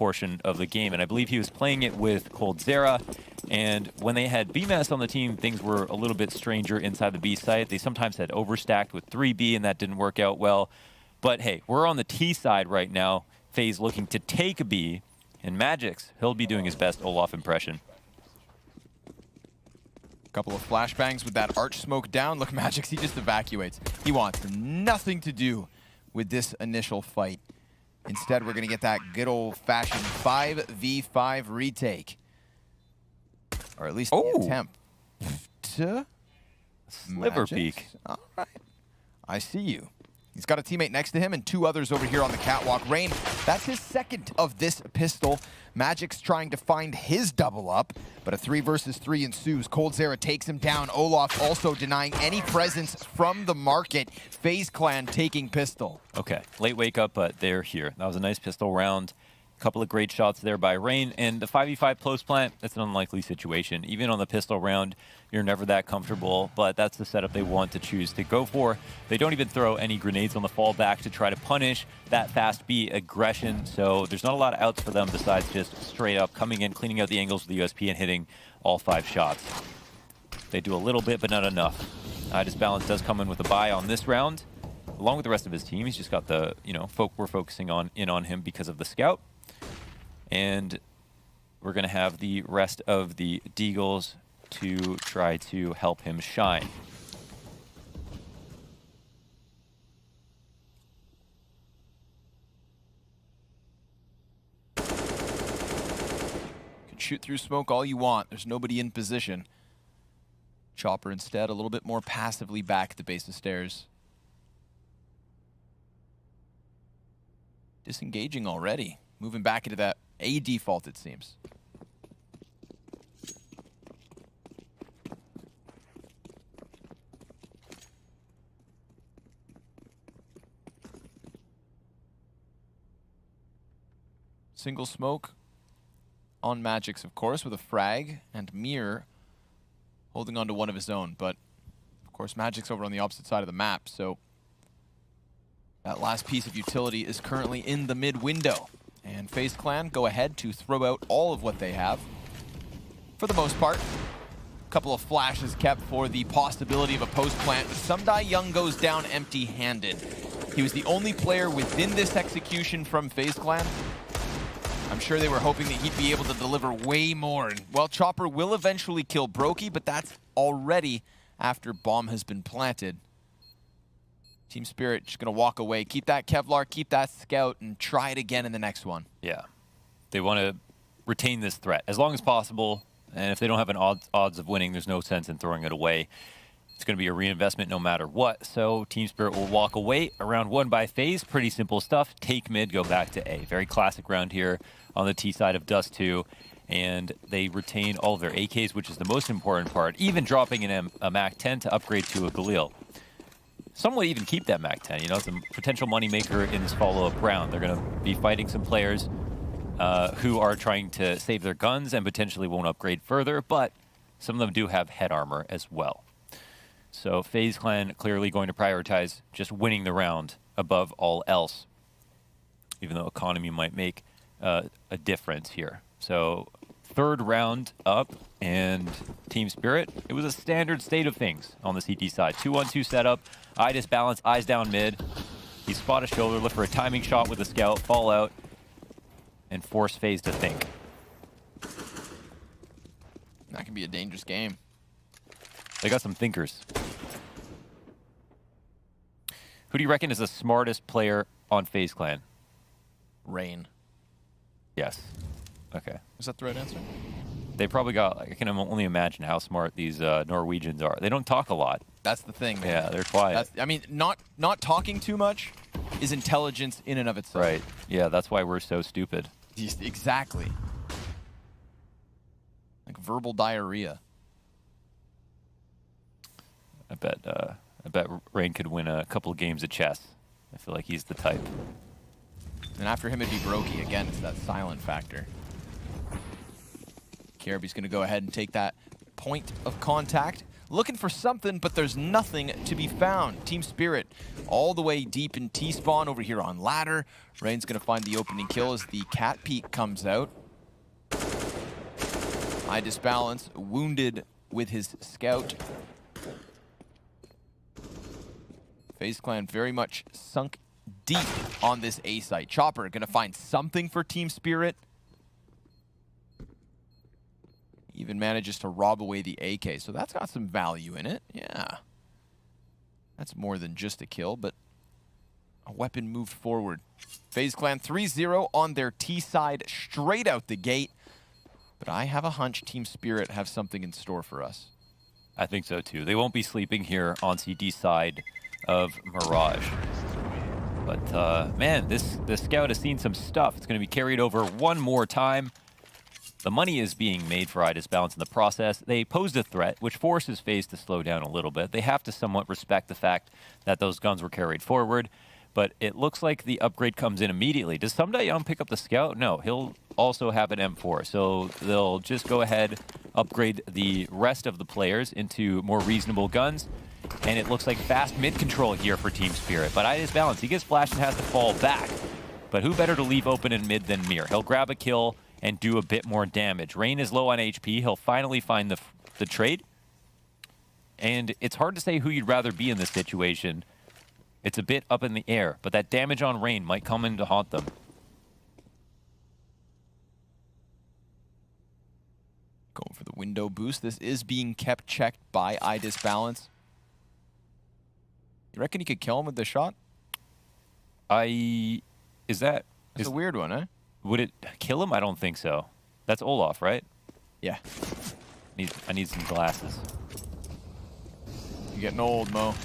portion of the game, and I believe he was playing it with coldzera. And when they had BMS on the team, things were a little bit stranger inside the B site. They sometimes had overstacked with 3B, and that didn't work out well. But hey, we're on the T side right now. Faze looking to take a B, and Magix, he'll be doing his best Olaf impression. Couple of flashbangs with that arch smoke down. Look, Magix, he just evacuates. He wants nothing to do with this initial fight. Instead, we're going to get that good old-fashioned 5v5 retake. Or at least the attempt. Sliver peek. All right. I see you. He's got a teammate next to him and two others over here on the catwalk. Rain, that's his second of this pistol. Magic's trying to find his double up, but a 3 versus 3 ensues. coldzera takes him down. Olaf also denying any presence from the market. FaZe Clan taking pistol. Okay, late wake up, but they're here. That was a nice pistol round. Couple of great shots there by Rain, and the 5v5 post plant, that's an unlikely situation. Even on the pistol round, you're never that comfortable, but that's the setup they want to choose to go for. They don't even throw any grenades on the fallback to try to punish that fast B aggression, so there's not a lot of outs for them besides just straight up coming in, cleaning out the angles with the USP and hitting all 5 shots. They do a little bit, but not enough. Disbalance does come in with a buy on this round, along with the rest of his team. He's just got the, we're focusing on him because of the scout. And we're going to have the rest of the Deagles to try to help him shine. You can shoot through smoke all you want. There's nobody in position. Chopper instead a little bit more passively back at the base of stairs. Disengaging already. Moving back into that A default, it seems. Single smoke on Magix, of course, with a frag, and Mir holding on to one of his own. But, of course, Magic's over on the opposite side of the map, so that last piece of utility is currently in the mid window. And FaZe Clan go ahead to throw out all of what they have. For the most part, a couple of flashes kept for the possibility of a post plant, but Sumdai Young goes down empty-handed. He was the only player within this execution from FaZe Clan. I'm sure they were hoping that he'd be able to deliver way more. And, well, Chopper will eventually kill Brokey, but that's already after bomb has been planted. Team Spirit just going to walk away. Keep that Kevlar, keep that Scout, and try it again in the next one. Yeah. They want to retain this threat as long as possible, and if they don't have an odds of winning, there's no sense in throwing it away. It's going to be a reinvestment no matter what, so Team Spirit will walk away. Round 1 by FaZe, pretty simple stuff. Take mid, go back to A. Very classic round here on the T side of Dust 2, and they retain all of their AKs, which is the most important part, even dropping in a MAC-10 to upgrade to a Galil. Some would even keep that MAC-10, it's a potential moneymaker in this follow-up round. They're going to be fighting some players who are trying to save their guns and potentially won't upgrade further, but some of them do have head armor as well. So FaZe Clan clearly going to prioritize just winning the round above all else, even though economy might make a difference here. So 3rd round up, and Team Spirit, it was a standard state of things on the CT side. 2-1-2 setup, eye disbalance, eyes down mid. He spot a shoulder, look for a timing shot with a scout, fall out, and force FaZe to think. That can be a dangerous game. They got some thinkers. Who do you reckon is the smartest player on FaZe Clan? Rain. Yes. Okay. Is that the right answer? They probably got, I can only imagine how smart these Norwegians are. They don't talk a lot. That's the thing, man. Yeah, they're quiet. I mean, not talking too much is intelligence in and of itself. Right. Yeah, that's why we're so stupid. Exactly. Like verbal diarrhea. I bet Rain could win a couple of games of chess. I feel like he's the type. And after him, it'd be Brokey. Again, it's that silent factor. Karaby's going to go ahead and take that point of contact. looking for something, but there's nothing to be found. Team Spirit all the way deep in T-spawn over here on ladder. Rain's going to find the opening kill as the cat peek comes out. I disbalance, wounded with his scout. FaZe Clan very much sunk deep on this A site. Chopper going to find something for Team Spirit. Even manages to rob away the AK, so that's got some value in it. Yeah. That's more than just a kill, but a weapon moved forward. FaZe Clan 3-0 on their T side straight out the gate. But I have a hunch Team Spirit have something in store for us. I think so too. They won't be sleeping here on CD side of Mirage. But man, this scout has seen some stuff. It's going to be carried over one more time. The money is being made for iDisbalance in the process. They posed a threat, which forces FaZe to slow down a little bit. They have to somewhat respect the fact that those guns were carried forward. But it looks like the upgrade comes in immediately. Does Young pick up the scout? No, he'll also have an M4. So they'll just go ahead, upgrade the rest of the players into more reasonable guns. And it looks like fast mid control here for Team Spirit. But iDisbalance, he gets flashed and has to fall back. But who better to leave open in mid than Mir? He'll grab a kill and do a bit more damage. Rain is low on HP. He'll finally find the trade. And it's hard to say who you'd rather be in this situation. It's a bit up in the air, but that damage on Rain might come in to haunt them. Going for the window boost. This is being kept checked by iDisbalance. You reckon he could kill him with the shot? That's a weird one, eh? Would it kill him? I don't think so. That's Olaf, right? Yeah. I need some glasses. You're getting old, Mo.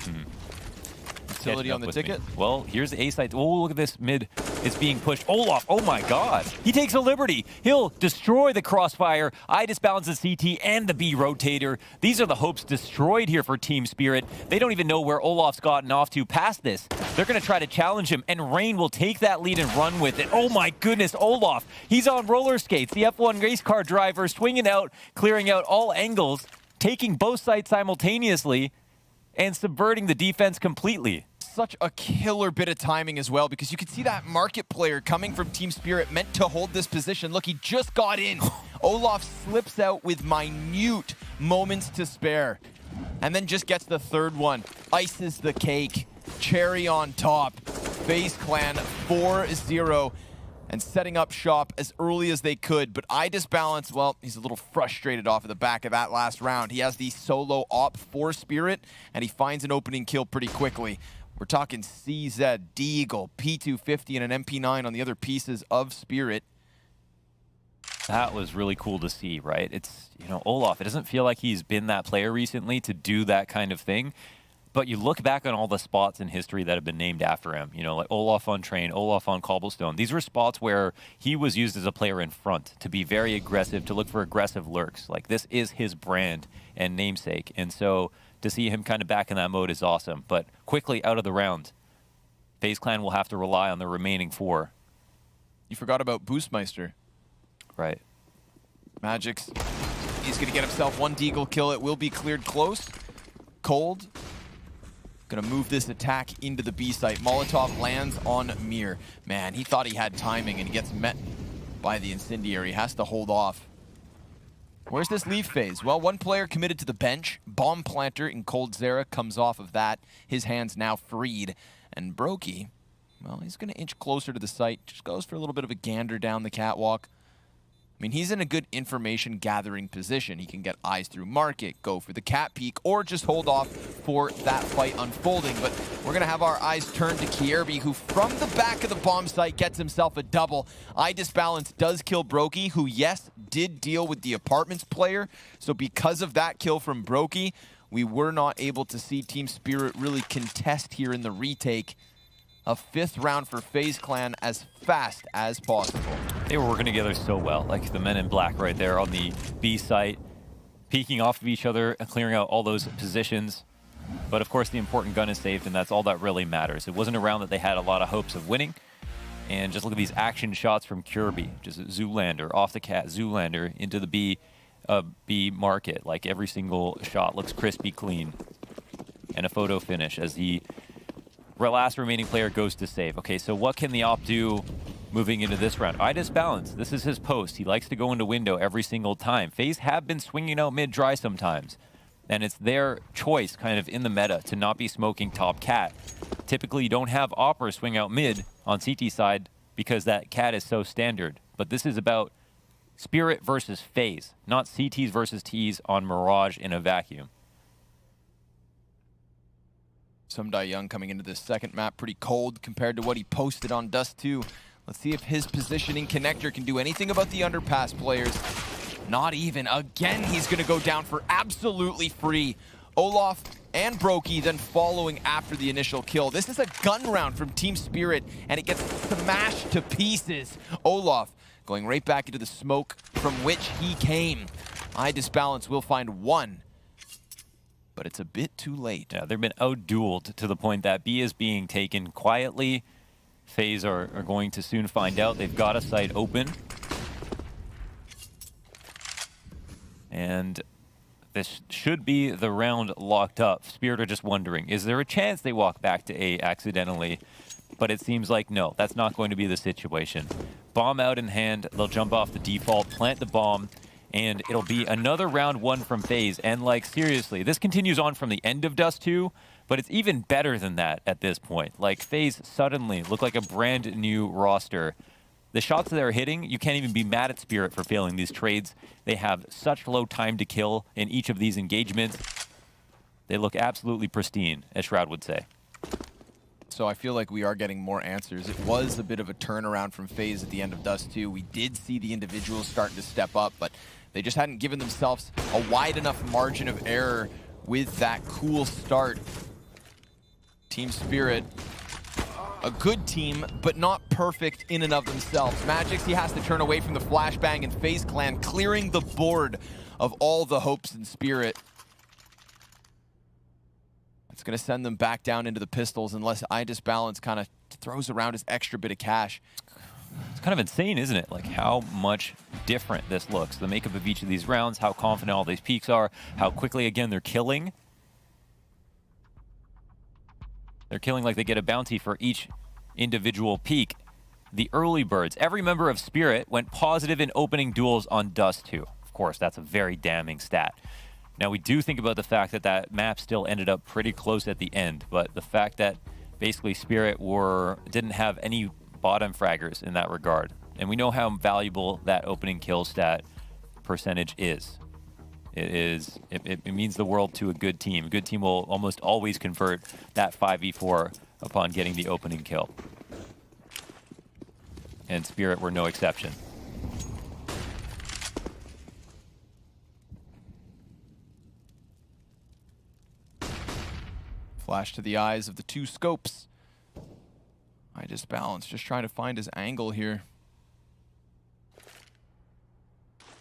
Utility on the ticket. Well, here's the A site. Oh, look at this mid. It's being pushed. Olaf, oh my god. He takes a liberty. He'll destroy the crossfire. iDisbalance the CT and the B rotator. These are the hopes destroyed here for Team Spirit. They don't even know where Olaf's gotten off to past this. They're going to try to challenge him, and Rain will take that lead and run with it. Oh my goodness, Olaf. He's on roller skates. The F1 race car driver swinging out, clearing out all angles, taking both sides simultaneously, and subverting the defense completely. Such a killer bit of timing as well, because you can see that market player coming from Team Spirit meant to hold this position. Look, he just got in. Olaf slips out with minute moments to spare, and then just gets the third one. Ices the cake. Cherry on top. FaZe Clan 4-0 and setting up shop as early as they could. But iDisbalance, well, he's a little frustrated off of the back of that last round. He has the solo op for Spirit, and he finds an opening kill pretty quickly. We're talking CZ, Deagle, P250, and an MP9 on the other pieces of Spirit. That was really cool to see, right? It's, Olaf, it doesn't feel like he's been that player recently to do that kind of thing. But you look back on all the spots in history that have been named after him, like Olaf on Train, Olaf on Cobblestone. These were spots where he was used as a player in front to be very aggressive, to look for aggressive lurks. Like, this is his brand and namesake. And so to see him kind of back in that mode is awesome. But quickly out of the round, FaZe Clan will have to rely on the remaining 4. You forgot about Boostmeister. Right. Magic's, he's going to get himself one Deagle kill. It will be cleared close. Cold. Gonna move this attack into the B site. Molotov lands on Mir. Man, he thought he had timing and he gets met by the incendiary. Has to hold off. Where's this leave phase? Well, one player committed to the bench. Bomb planter in Cold Zera comes off of that. His hands now freed. And Brokey, well, he's gonna inch closer to the site. Just goes for a little bit of a gander down the catwalk. I mean, he's in a good information gathering position. He can get eyes through market, go for the cat peek, or just hold off for that fight unfolding. But we're going to have our eyes turned to Kierby, who from the back of the bomb site gets himself a double. iDisbalance does kill Brokey, who, yes, did deal with the apartments player. So because of that kill from Brokey, we were not able to see Team Spirit really contest here in the retake. A 5th round for FaZe Clan as fast as possible. They were working together so well, like the men in black right there on the B site, peeking off of each other and clearing out all those positions. But of course, the important gun is saved, and that's all that really matters. It wasn't a round that they had a lot of hopes of winning. And just look at these action shots from Kierby. Just Zoolander off the cat, Zoolander into the B. a B market. Like every single shot looks crispy clean. And a photo finish as the last remaining player goes to save. Okay, so what can the op do moving into this round? I disbalance. This is his post. He likes to go into window every single time. Faze have been swinging out mid-dry sometimes. And it's their choice kind of in the meta to not be smoking top cat. Typically, you don't have Opera swing out mid on CT side because that cat is so standard. But this is about Spirit versus Faze, not CTs versus Ts on Mirage in a vacuum. Sumdai Young coming into this second map pretty cold compared to what he posted on Dust 2. Let's see if his positioning connector can do anything about the underpass players. Not even. Again, he's going to go down for absolutely free. Olaf and Brokey then following after the initial kill. This is a gun round from Team Spirit, and it gets smashed to pieces. Olaf going right back into the smoke from which he came. I Disbalance will find one, but it's a bit too late. Yeah, they've been out-dueled to the point that B is being taken quietly. Faze are going to soon find out. They've got a site open. And this should be the round locked up. Spirit are just wondering, is there a chance they walk back to A accidentally? But it seems like no, that's not going to be the situation. Bomb out in hand, they'll jump off the default, plant the bomb, and it'll be another round one from Faze. And like, seriously, this continues on from the end of Dust 2, but it's even better than that at this point. Like, Faze suddenly look like a brand new roster. The shots that they're hitting, you can't even be mad at Spirit for failing these trades. They have such low time to kill in each of these engagements. They look absolutely pristine, as Shroud would say. So I feel like we are getting more answers. It was a bit of a turnaround from Faze at the end of Dust 2. We did see the individuals starting to step up, but they just hadn't given themselves a wide enough margin of error with that cool start. Team Spirit, a good team, but not perfect in and of themselves. Magix, he has to turn away from the flashbang, and FaZe Clan clearing the board of all the hopes in Spirit. It's going to send them back down into the pistols unless I Disbalance kind of throws around his extra bit of cash. It's kind of insane, isn't it? Like how much different this looks. The makeup of each of these rounds, how confident all these peaks are, how quickly, again, they're killing. They're killing like they get a bounty for each individual peak. The early birds. Every member of Spirit went positive in opening duels on Dust 2. Of course, that's a very damning stat. Now, we do think about the fact that that map still ended up pretty close at the end, but the fact that basically Spirit didn't have any bottom fraggers in that regard. And we know how valuable that opening kill stat percentage is. It means the world to a good team. A good team will almost always convert that 5v4 upon getting the opening kill. And Spirit were no exception. Flash to the eyes of the two scopes. I Disbalance, just trying to find his angle here.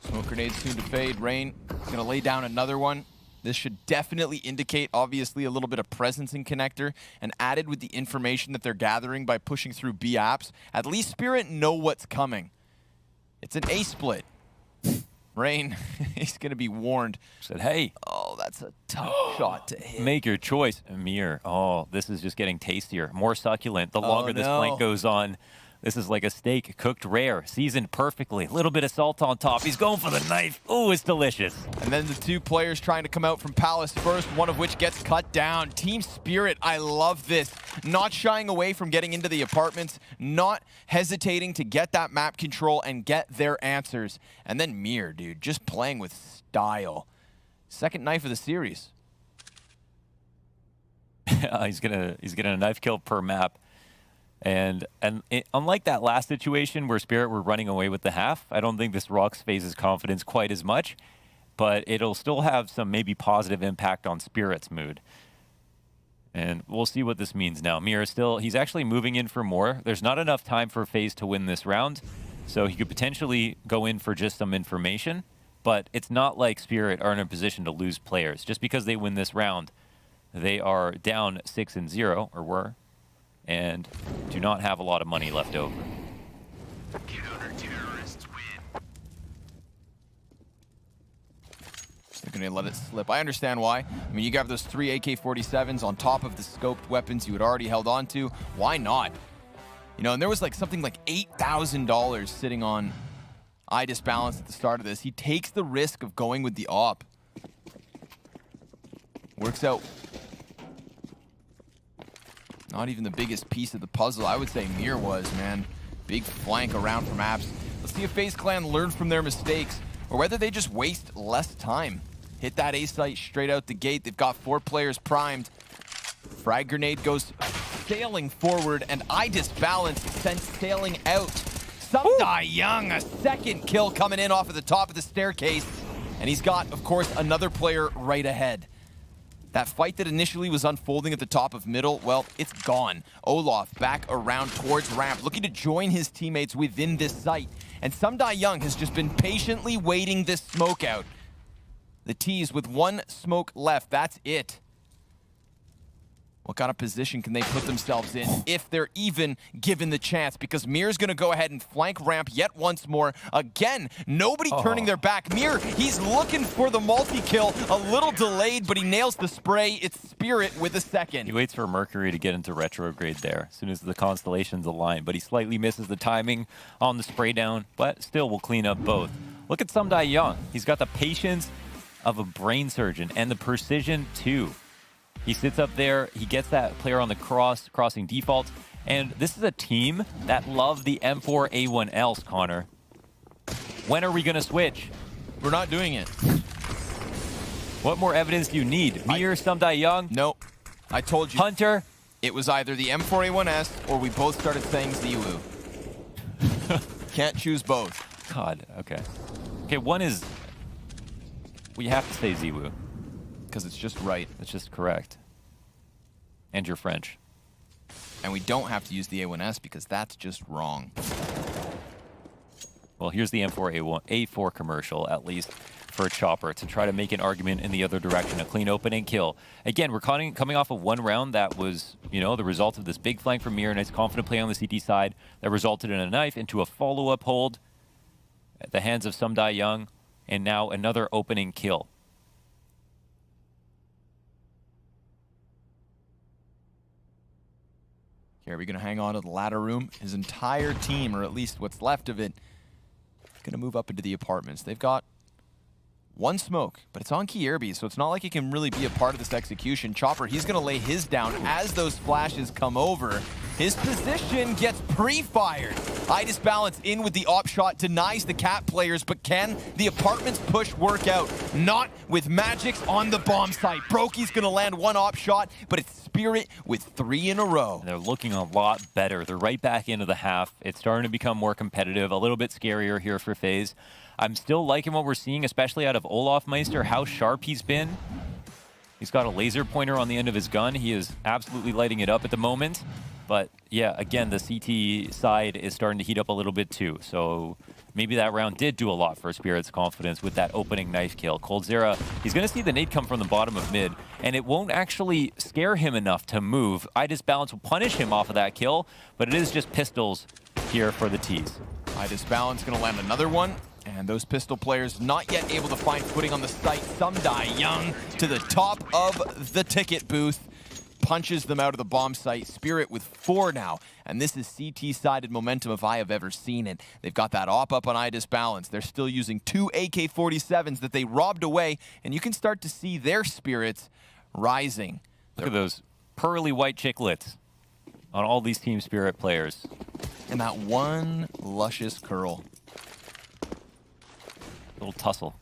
Smoke grenade soon to fade. Rain gonna lay down another one. This should definitely indicate, obviously, a little bit of presence in connector, and added with the information that they're gathering by pushing through B apps, at least Spirit know what's coming. It's an A split. Rain, he's gonna be warned. Said, hey. Oh, that's a tough shot to hit. Make your choice, Amir. Oh, this is just getting tastier, more succulent. The longer this flank goes on, this is like a steak cooked rare, seasoned perfectly. A little bit of salt on top. He's going for the knife. Oh, it's delicious. And then the two players trying to come out from Palace first, one of which gets cut down. Team Spirit, I love this. Not shying away from getting into the apartments, not hesitating to get that map control and get their answers. And then Mir, dude, just playing with style. Second knife of the series. he's gonna a knife kill per map. And unlike that last situation where Spirit were running away with the half, I don't think this rocks Faze's confidence quite as much, but it'll still have some maybe positive impact on Spirit's mood. And we'll see what this means now. Mir is he's actually moving in for more. There's not enough time for Faze to win this round, so he could potentially go in for just some information, but it's not like Spirit are in a position to lose players. Just because they win this round, they are down 6-0, or were, and do not have a lot of money left over. Counter-terrorists win. They're going to let it slip. I understand why. I mean, you got those 3 AK-47s on top of the scoped weapons you had already held on to. Why not? You know, and there was like something like $8,000 sitting on IDIS balance at the start of this. He takes the risk of going with the op. Works out. Not even the biggest piece of the puzzle. I would say Mir was, man. Big flank around from Apps. Let's see if FaZe Clan learned from their mistakes or whether they just waste less time. Hit that A site straight out the gate. They've got 4 players primed. Frag grenade goes sailing forward, and IDIS balance sent sailing out. Sumdai Young, a second kill coming in off of the top of the staircase. And he's got, of course, another player right ahead. That fight that initially was unfolding at the top of middle, well, it's gone. Olaf back around towards ramp, looking to join his teammates within this site. And Sumdai Young has just been patiently waiting this smoke out. The T's with 1 smoke left, that's it. What kind of position can they put themselves in if they're even given the chance? Because Mir's going to go ahead and flank ramp yet once more. Again, nobody turning their back. Mir, he's looking for the multi-kill. A little delayed, but he nails the spray. It's Spirit with a second. He waits for Mercury to get into retrograde there as soon as the constellations align, but he slightly misses the timing on the spray down, but still will clean up both. Look at Sumdai Young. He's got the patience of a brain surgeon and the precision too. He sits up there, he gets that player on the crossing default, and this is a team that love the M4A1Ls, Connor. When are we going to switch? We're not doing it. What more evidence do you need? Mir, Sumdai Young? Nope. I told you. Hunter? It was either the M4A1S or we both started saying Ziwu. Can't choose both. God, okay. Okay, one is... We have to say Ziwu. Because it's just right. It's just correct. And you're French. And we don't have to use the A1S because that's just wrong. Well, here's the M4A4 commercial, at least, for a Chopper to try to make an argument in the other direction, a clean opening kill. Again, we're coming off of one round that was, you know, the result of this big flank from Mir and his confident play on the CT side that resulted in a knife into a follow-up hold at the hands of Sumdai Young, and now another opening kill. Here, we're going to hang on to the ladder room. His entire team, or at least what's left of it, is going to move up into the apartments. They've got 1 smoke, but it's on Kierby, so it's not like he can really be a part of this execution. Chopper, he's going to lay his down as those flashes come over. His position gets pre-fired. IDIS balance in with the op shot, denies the cat players, but can the apartments push work out? Not with Magix on the bomb site. Brokey's going to land 1 op shot, but it's Spirit with 3 in a row. And they're looking a lot better. They're right back into the half. It's starting to become more competitive, a little bit scarier here for FaZe. I'm still liking what we're seeing, especially out of Olaf Meister, how sharp he's been. He's got a laser pointer on the end of his gun. He is absolutely lighting it up at the moment. But yeah, again, the CT side is starting to heat up a little bit too. So maybe that round did do a lot for Spirit's confidence with that opening knife kill. coldzera, he's going to see the nade come from the bottom of mid, and it won't actually scare him enough to move. IDIS balance will punish him off of that kill, but it is just pistols here for the T's. IDIS balance going to land another one. And those pistol players not yet able to find footing on the site. Sumdai Young to the top of the ticket booth. Punches them out of the bomb site. Spirit with 4 now. And this is CT-sided momentum if I have ever seen it. They've got that op up on IDIS balance. They're still using 2 AK-47s that they robbed away. And you can start to see their spirits rising. Look at those pearly white chiclets on all these Team Spirit players. And that one luscious curl. Little tussle.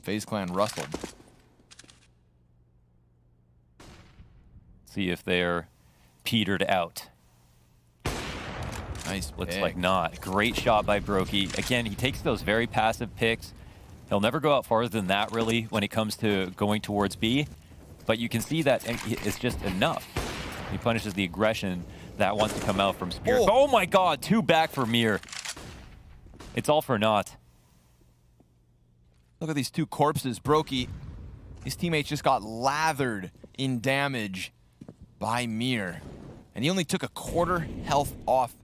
FaZe Clan rustled. See if they're petered out. Nice Looks pick. like not. Great shot by Brokey. Again, he takes those very passive picks. He'll never go out farther than that, really, when it comes to going towards B. But you can see that it's just enough. He punishes the aggression that wants to come out from Spirit. Oh my God, 2 back for Mir. It's all for naught. Look at these 2 corpses. Brokey, his teammates just got lathered in damage by Mir. And he only took a 1/4 health off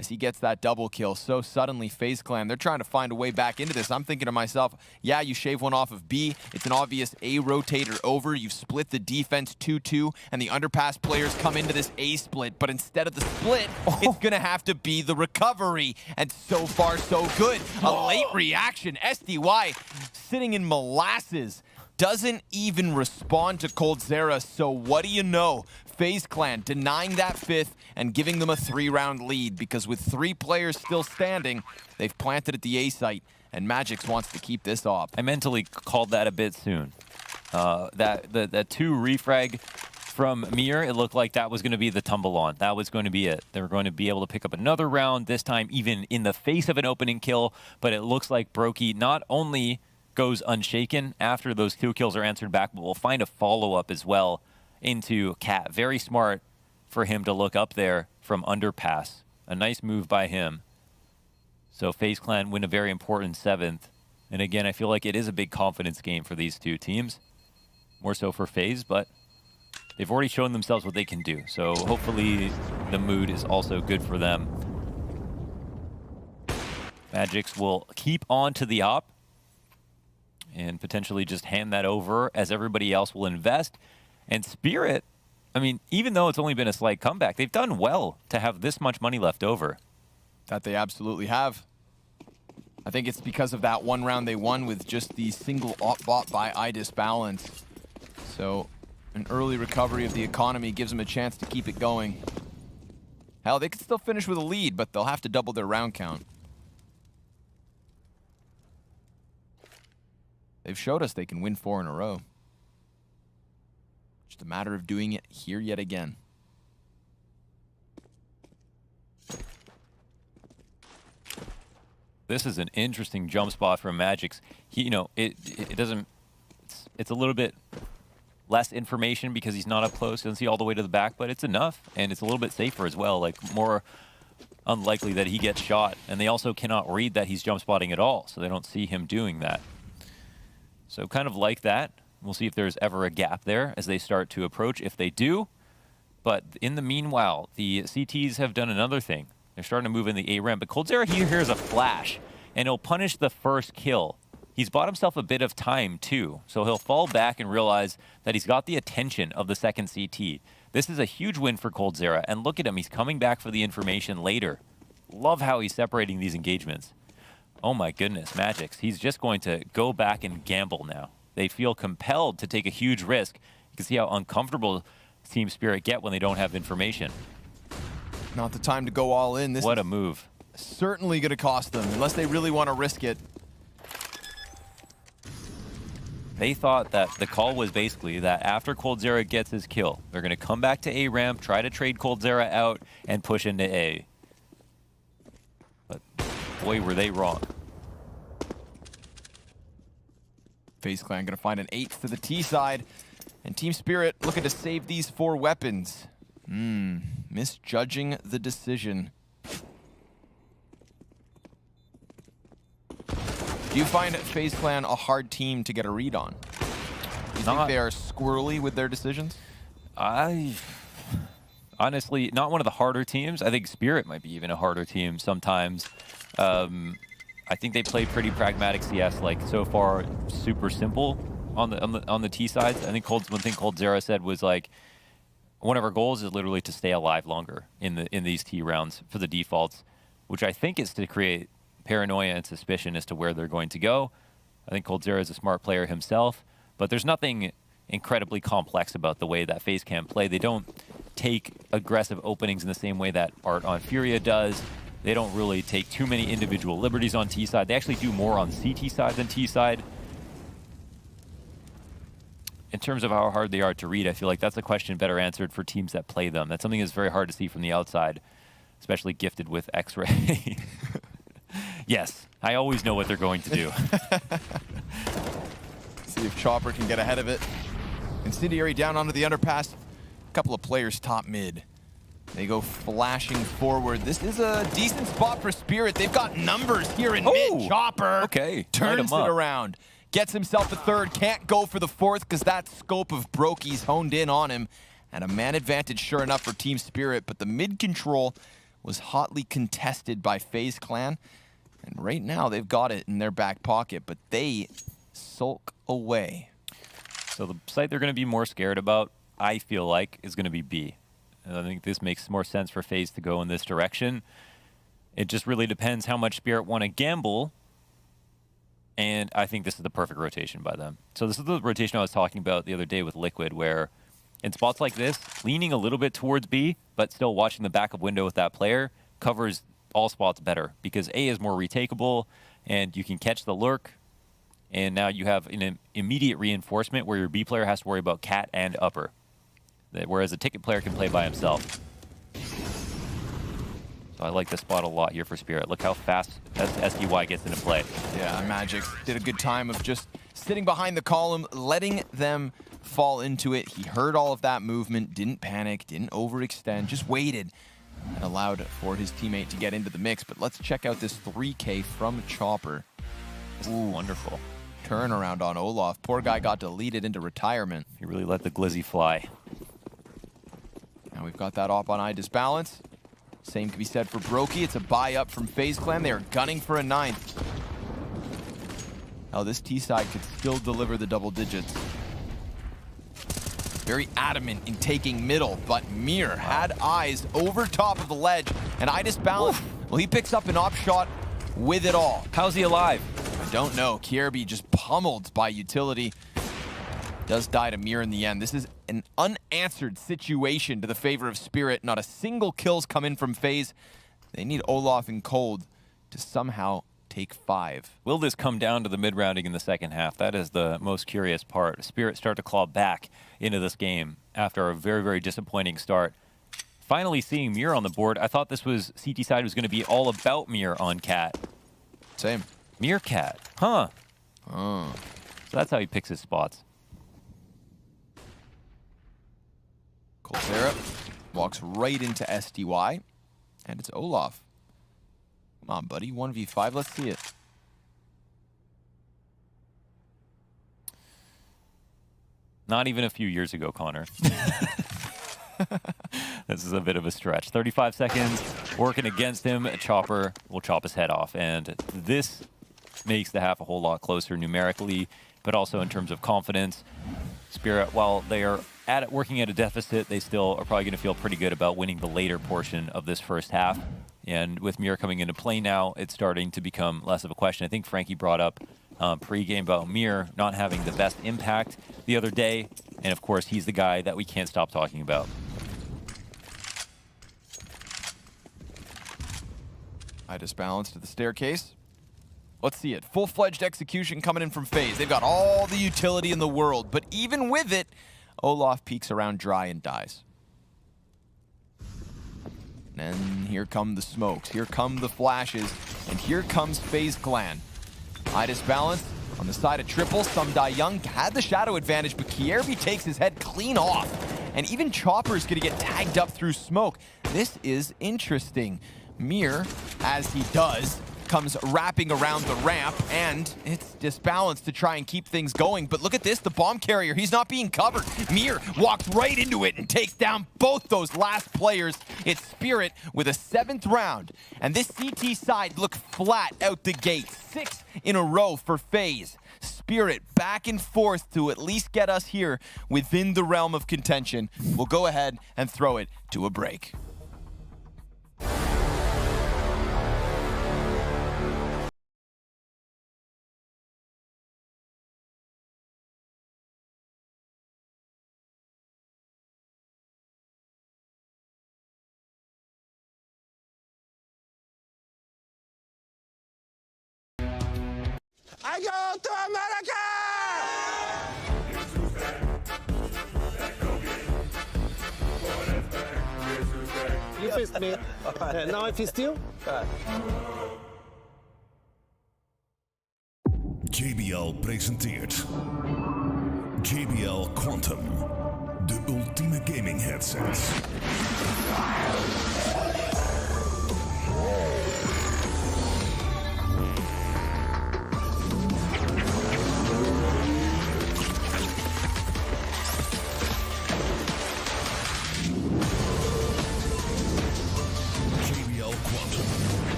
as he gets that double kill so suddenly. Faze Clan, they're trying to find a way back into this. I'm thinking to myself, yeah, you shave one off of B. It's an obvious A rotator over. You've split the defense 2-2, and the underpass players come into this A split. But instead of the split, it's going to have to be the recovery. And so far, so good. A late reaction. SDY sitting in molasses. Doesn't even respond to coldzera, so what do you know? Faze Clan denying that 5th and giving them a 3-round lead, because with 3 players still standing, they've planted at the A site, and Magix wants to keep this off. I mentally called that a bit soon. That 2 refrag from Mir, it looked like that was going to be the tumble on. That was going to be it. They were going to be able to pick up another round, this time even in the face of an opening kill, but it looks like Brokey not only goes unshaken after those 2 kills are answered back, but we'll find a follow-up as well into Cat. Very smart for him to look up there from underpass. A nice move by him. So FaZe Clan win a very important 7th. And again, I feel like it is a big confidence game for these 2 teams. More so for FaZe, but they've already shown themselves what they can do. So hopefully the mood is also good for them. Magix will keep on to the op and potentially just hand that over, as everybody else will invest. And Spirit, I mean, even though it's only been a slight comeback, they've done well to have this much money left over. That they absolutely have. I think it's because of that 1 round they won with just the single op bot by IDIS balance. So an early recovery of the economy gives them a chance to keep it going. Hell, they could still finish with a lead, but they'll have to double their round count. They've showed us they can win 4 in a row. Just a matter of doing it here yet again. This is an interesting jump spot from Magix. He, you know, it doesn't. It's a little bit less information because he's not up close. Doesn't see all the way to the back, but it's enough, and it's a little bit safer as well. Like, more unlikely that he gets shot, and they also cannot read that he's jump spotting at all, so they don't see him doing that. So kind of like that. We'll see if there's ever a gap there as they start to approach, if they do. But in the meanwhile, the CTs have done another thing. They're starting to move in the A ramp, but coldzera here hears a flash, and he'll punish the first kill. He's bought himself a bit of time too, so he'll fall back and realize that he's got the attention of the second CT. This is a huge win for coldzera, and look at him, he's coming back for the information later. Love how he's separating these engagements. Oh my goodness, Magix. He's just going to go back and gamble now. They feel compelled to take a huge risk. You can see how uncomfortable Team Spirit get when they don't have information. Not the time to go all in. This what a move. Certainly going to cost them, unless they really want to risk it. They thought that the call was basically that after coldzera gets his kill, they're going to come back to A ramp, try to trade coldzera out, and push into A. But boy, were they wrong. FaZe Clan going to find an 8th to the T side. And Team Spirit looking to save these 4 weapons. Misjudging the decision. Do you find FaZe Clan a hard team to get a read on? Do you think they are squirrely with their decisions? Honestly, not one of the harder teams. I think Spirit might be even a harder team sometimes. I think they play pretty pragmatic CS. Like, so far, super simple on the T sides. I think one thing coldzera said was like, one of our goals is literally to stay alive longer in these T rounds for the defaults, which I think is to create paranoia and suspicion as to where they're going to go. I think coldzera is a smart player himself, but there's nothing incredibly complex about the way that FaZe can play. They don't take aggressive openings in the same way that Art on Furia does. They don't really take too many individual liberties on T side. They actually do more on CT side than T side. In terms of how hard they are to read, I feel like that's a question better answered for teams that play them. That's something that's very hard to see from the outside, especially gifted with X-ray. Yes, I always know what they're going to do. See if Chopper can get ahead of it. Incendiary down onto the underpass. A couple of players top mid. They go flashing forward. This is a decent spot for Spirit. They've got numbers here in mid. Chopper turns it around. Gets himself a 3rd. Can't go for the 4th because that scope of Brokey's honed in on him. And a man advantage sure enough for Team Spirit. But the mid control was hotly contested by Faze Clan. And right now, they've got it in their back pocket, but they sulk away. So the site they're going to be more scared about, I feel like, is going to be B. And I think this makes more sense for Faze to go in this direction. It just really depends how much Spirit want to gamble. And I think this is the perfect rotation by them. So this is the rotation I was talking about the other day with Liquid, where in spots like this, leaning a little bit towards B, but still watching the backup window with that player covers all spots better, because A is more retakeable, and you can catch the lurk, and now you have an immediate reinforcement where your B player has to worry about cat and upper, whereas a ticket player can play by himself. So I like this spot a lot here for Spirit. Look how fast SDY gets into play. Yeah, Magic did a good time of just sitting behind the column, letting them fall into it. He heard all of that movement, didn't panic, didn't overextend, just waited and allowed for his teammate to get into the mix. But let's check out this 3K from Chopper. Ooh, wonderful. Turnaround on Olaf. Poor guy got deleted into retirement. He really let the glizzy fly. Now we've got that op on eye disbalance. Same can be said for Brokey. It's a buy up from Faze Clan. They are gunning for a 9th. Oh, this T side could still deliver the double digits. Very adamant in taking middle, but Mir had eyes over top of the ledge, and eye disbalance. Well, he picks up an op shot with it all. How's he alive? I don't know. Kierby just pummeled by utility. Does die to Mir in the end. This is an unanswered situation to the favor of Spirit. Not a single kill's come in from Faze. They need Olaf and Cold to somehow take 5. Will this come down to the mid-rounding in the second half? That is the most curious part. Spirit start to claw back into this game after a very, very disappointing start. Finally seeing Mir on the board. I thought this was CT side was going to be all about Mir on Cat. Same. Mir Cat, huh? Oh. So that's how he picks his spots. Colsera walks right into SDY, and it's Olaf. Come on, buddy. 1v5. Let's see it. Not even a few years ago, Connor. This is a bit of a stretch. 35 seconds, working against him. Chopper will chop his head off. And this makes the half a whole lot closer numerically, but also in terms of confidence. Spirit, while they are working at a deficit, they still are probably going to feel pretty good about winning the later portion of this first half. And with Mir coming into play now, it's starting to become less of a question. I think Frankie brought up pre-game about Mir not having the best impact the other day. And of course, he's the guy that we can't stop talking about. I disbalanced to the staircase. Let's see it. Full-fledged execution coming in from Faze. They've got all the utility in the world, but even with it, Olaf peeks around dry and dies. And here come the smokes, here come the flashes, and here comes Faze Clan. I disbalance on the side of triple. Some die young, had the shadow advantage, but Kierby takes his head clean off. And even Chopper's gonna get tagged up through smoke. This is interesting. Mir, as he does, comes wrapping around the ramp, and it's disbalanced to try and keep things going. But look at this, the bomb carrier, he's not being covered. Mir walks right into it and takes down both those last players. It's Spirit with a 7th round, and this CT side look flat out the gate. 6 in a row for Faze. Spirit back and forth to at least get us here within the realm of contention. We'll go ahead and throw it to a break. I go to America! You fist me. Now I fist you. JBL presenteert JBL Quantum, de ultieme gaming headsets.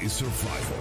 is survival.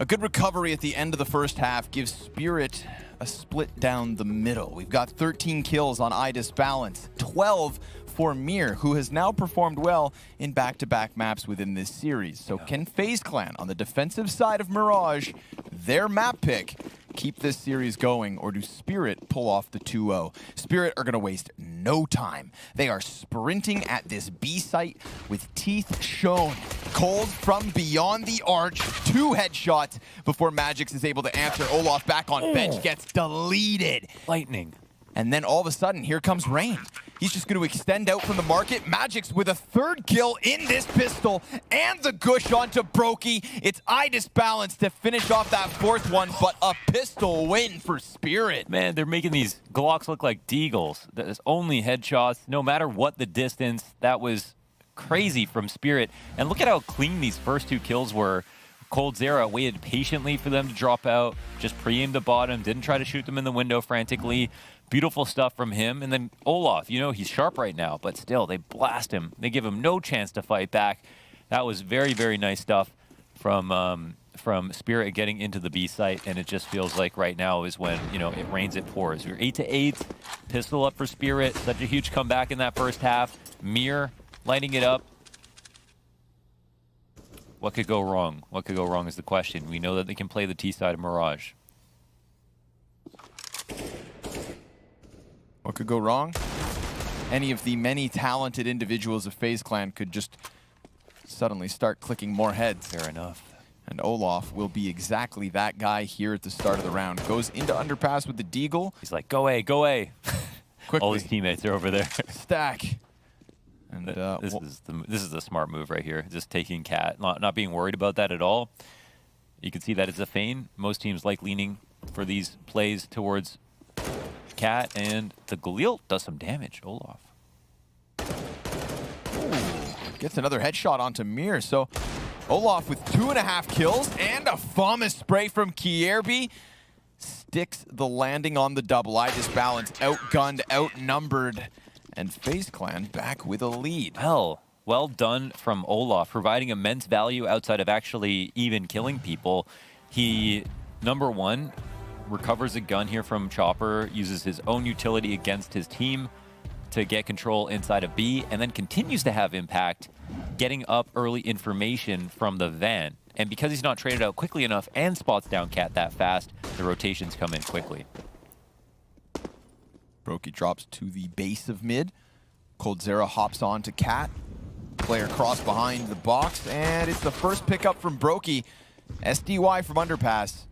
A good recovery at the end of the first half gives Spirit a split down the middle. We've got 13 kills on Idis Balance, 12 for Mir, who has now performed well in back-to-back maps within this series. So can FaZe Clan, on the defensive side of Mirage, their map pick, keep this series going, or do Spirit pull off the 2-0? Spirit are going to waste no time. They are sprinting at this B site with teeth shown. Cold from beyond the arch, 2 headshots before Magix is able to answer. Olaf back on bench, gets deleted. Lightning. And then all of a sudden, here comes Rain. He's just going to extend out from the market. Magix with a 3rd kill in this pistol, and the gush onto Brokey. It's Idis Balance to finish off that 4th one, but a pistol win for Spirit. Man, they're making these Glocks look like Deagles. There's only headshots, no matter what the distance. That was crazy from Spirit. And look at how clean these first 2 kills were. coldzera waited patiently for them to drop out, just pre-aimed the bottom, didn't try to shoot them in the window frantically. Beautiful stuff from him. And then Olaf, you know, he's sharp right now, but still, they blast him. They give him no chance to fight back. That was very, very nice stuff from Spirit getting into the B site, and it just feels like right now is when, you know, it rains, it pours. We're 8-8, pistol up for Spirit. Such a huge comeback in that first half. Mir lighting it up. What could go wrong? What could go wrong is the question. We know that they can play the T side of Mirage. What could go wrong? Any of the many talented individuals of FaZe Clan could just suddenly start clicking more heads. Fair enough. And Olaf will be exactly that guy here at the start of the round. Goes into underpass with the Deagle. He's like, go A, go A. Quickly. All his teammates are over there. Stack. And this is the smart move right here. Just taking Cat, not being worried about that at all. You can see that it's a feign. Most teams like leaning for these plays towards Cat, and the Galil does some damage. Olaf. Ooh, gets another headshot onto Mir. So Olaf with 2.5 kills and a FAMAS spray from Kierby sticks the landing on the double. Idis Balance outgunned, outnumbered, and FaZe Clan back with a lead. Well done from Olaf, providing immense value outside of actually even killing people. He, number one, recovers a gun here from Chopper, uses his own utility against his team to get control inside of B, and then continues to have impact, getting up early information from the van. And because he's not traded out quickly enough and spots down Cat that fast, the rotations come in quickly. Brokey drops to the base of mid. coldzera hops on to Cat. Player cross behind the box, and it's the first pickup from Brokey. SDY from underpass.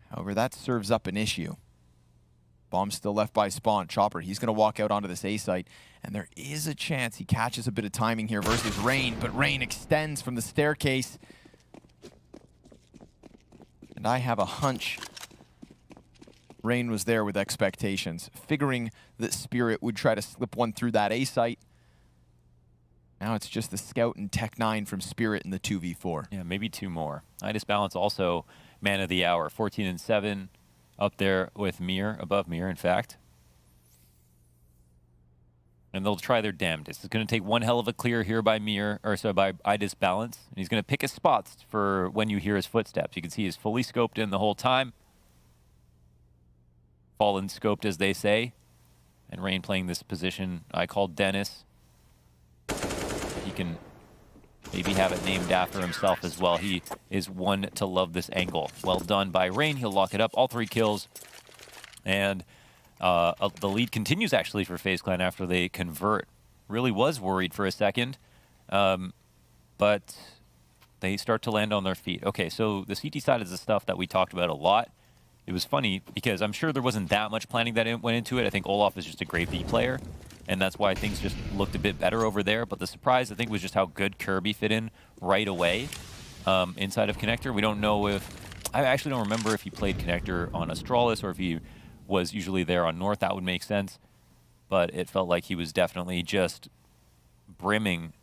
However, that serves up an issue. Bomb still left by Spawn. Chopper, he's going to walk out onto this A site, and there is a chance he catches a bit of timing here versus Rain, but Rain extends from the staircase. And I have a hunch Rain was there with expectations, figuring that Spirit would try to slip one through that A site. Now it's just the Scout and Tech-9 from Spirit in the 2v4. Yeah, maybe two more. Idis Balance also man of the hour, 14 and 7, up there with Mir, above Mir, in fact. And they'll try their damnedest. It's going to take one hell of a clear here by Mir, or so by Idis Balance, and he's going to pick his spots for when you hear his footsteps. You can see he's fully scoped in the whole time. Fallen scoped, as they say. And Rain playing this position I called Dennis. He can maybe have it named after himself as well. He is one to love this angle. Well done by Rain. He'll lock it up. All 3 kills. And the lead continues, actually, for FaZe Clan after they convert. Really was worried for a second. But they start to land on their feet. Okay, so the CT side is the stuff that we talked about a lot. It was funny because I'm sure there wasn't that much planning that went into it. I think Olaf is just a great B player, and that's why things just looked a bit better over there. But the surprise, I think, was just how good Kirby fit in right away inside of Connector. We don't know if... I actually don't remember if he played Connector on Astralis or if he was usually there on North. That would make sense. But it felt like he was definitely just brimming,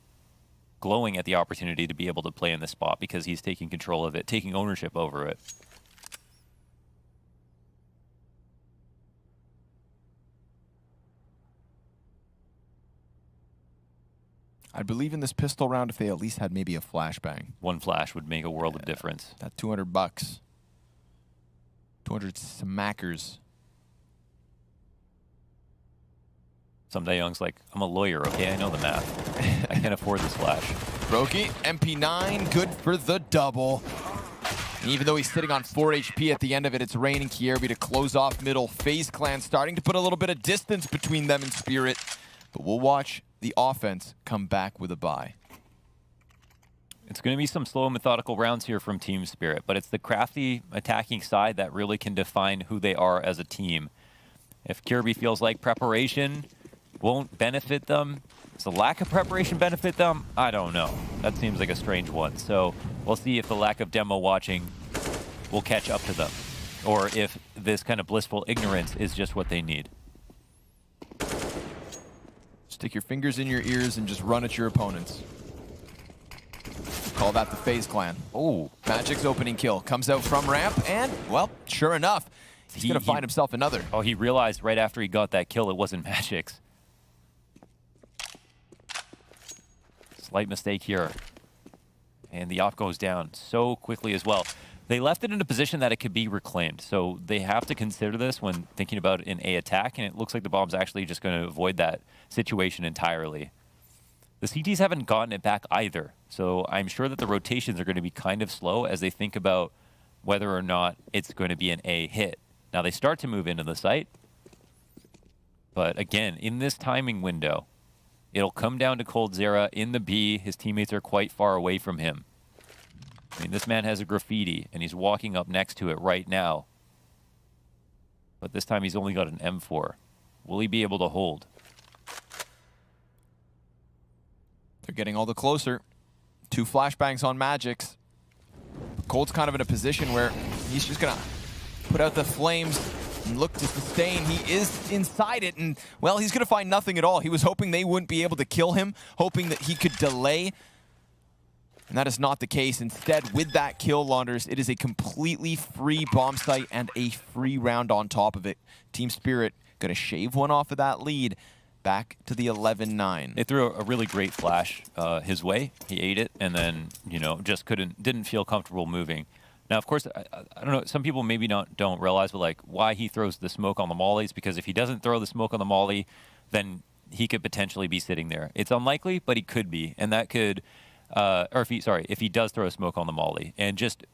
glowing at the opportunity to be able to play in this spot because he's taking control of it, taking ownership over it. I'd believe in this pistol round if they at least had maybe a flashbang. One flash would make a world of difference. That $200. 200 smackers. Someday Young's like, I'm a lawyer, okay? I know the math. I can't afford this flash. Brokey, MP9, good for the double. And even though he's sitting on 4 HP at the end of it, it's Rain and Kierby to close off middle. FaZe Clan starting to put a little bit of distance between them and Spirit. But we'll watch the offense come back with a bye. It's going to be some slow, methodical rounds here from Team Spirit, but it's the crafty attacking side that really can define who they are as a team. If Kirby feels like preparation won't benefit them, does the lack of preparation benefit them? I don't know. That seems like a strange one. So we'll see if the lack of demo watching will catch up to them, or if this kind of blissful ignorance is just what they need. Stick your fingers in your ears and just run at your opponents. Call that the FaZe Clan. Oh, Magic's opening kill. Comes out from ramp, and, well, sure enough, he's going to find himself another. Oh, he realized right after he got that kill it wasn't Magic's. Slight mistake here. And the op goes down so quickly as well. They left it in a position that it could be reclaimed, so they have to consider this when thinking about an A attack, and it looks like the bomb's actually just going to avoid that situation entirely. The CTs haven't gotten it back either, so I'm sure that the rotations are going to be kind of slow as they think about whether or not it's going to be an A hit. Now they start to move into the site, but again, in this timing window, it'll come down to coldzera in the B. His teammates are quite far away from him. I mean, this man has a graffiti, and he's walking up next to it right now. But this time he's only got an M4. Will he be able to hold? They're getting all the closer. 2 flashbangs on Magic's. Cold's kind of in a position where he's just going to put out the flames and look to sustain. He is inside it, and, well, he's going to find nothing at all. He was hoping they wouldn't be able to kill him, hoping that he could delay. And that is not the case. Instead, with that kill, Launders, it is a completely free bomb site and a free round on top of it. Team Spirit going to shave one off of that lead. Back to the 11-9. They threw a really great flash his way. He ate it, and then, you know, just didn't feel comfortable moving. Now, of course, I don't know, some people maybe don't realize, but like why he throws the smoke on the mollies, because if he doesn't throw the smoke on the molly, then he could potentially be sitting there. It's unlikely, but he could be, and that could... or if he does throw a smoke on the molly, and just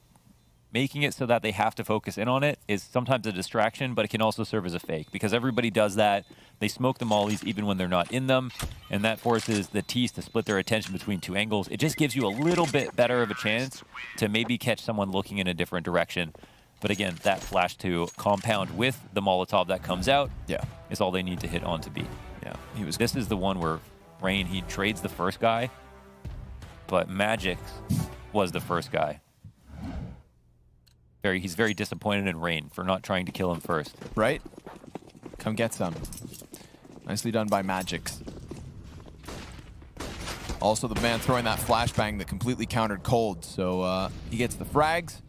making it so that they have to focus in on it is sometimes a distraction, but it can also serve as a fake because everybody does that. They smoke the mollies even when they're not in them, and that forces the T's to split their attention between two angles. It just gives you a little bit better of a chance to maybe catch someone looking in a different direction. But again, that flash to compound with the Molotov that comes out is all they need to hit on to beat. Yeah, This is the one where Rain, he trades the first guy, but Magix was the first guy. He's very disappointed in Rain for not trying to kill him first. Right? Come get some. Nicely done by Magix. Also, the man throwing that flashbang that completely countered Cold. So he gets the frags,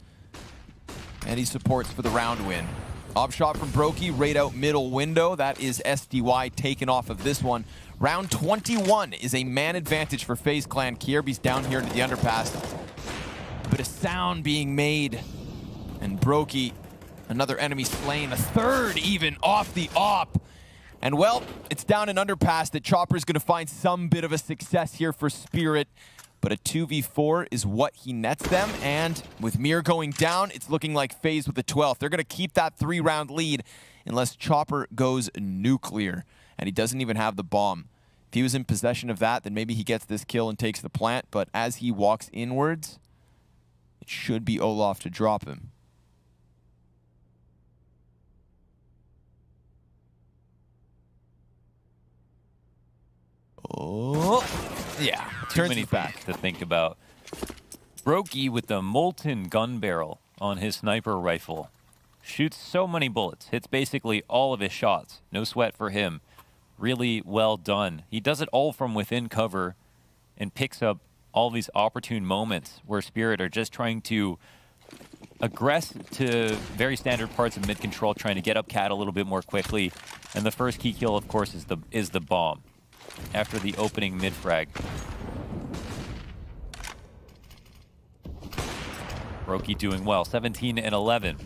and he supports for the round win. Op shot from Brokey, right out middle window. That is SDY taken off of this one. Round 21 is a man advantage for FaZe Clan. Kierby's down here into the underpass. A bit of sound being made. And Brokey, another enemy slain, a third even off the op. And well, it's down an underpass that Chopper's gonna find some bit of a success here for Spirit. But a 2v4 is what he nets them. And with Mir going down, it's looking like FaZe with the 12th. They're gonna keep that 3-round lead unless Chopper goes nuclear. And he doesn't even have the bomb. If he was in possession of that, then maybe he gets this kill and takes the plant. But as he walks inwards, it should be Olaf to drop him. Oh, yeah. Too many things to think about. Brokey with the molten gun barrel on his sniper rifle. Shoots so many bullets. Hits basically all of his shots. No sweat for him. Really well done. He does it all from within cover and picks up all these opportune moments where Spirit are just trying to aggress to very standard parts of mid control, trying to get up Cat a little bit more quickly. And the first key kill, of course, is the bomb after the opening mid frag. Brokey doing well, 17 and 11.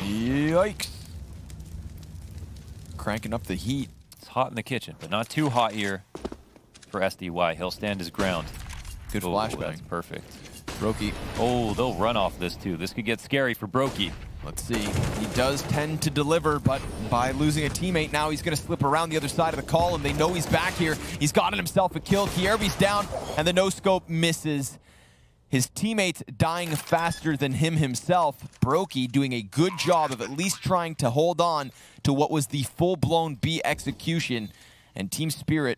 Yikes. Cranking up the heat. It's hot in the kitchen, but not too hot here for SDY. He'll stand his ground. Good flashbang. That's perfect. Brokey. Oh, they'll run off this too. This could get scary for Brokey. Let's see. He does tend to deliver, but by losing a teammate, now he's going to slip around the other side of the column. They know he's back here. He's gotten himself a kill. Kierby's down, and the no-scope misses. His teammates dying faster than him himself. Brokey doing a good job of at least trying to hold on to what was the full-blown B execution. And Team Spirit,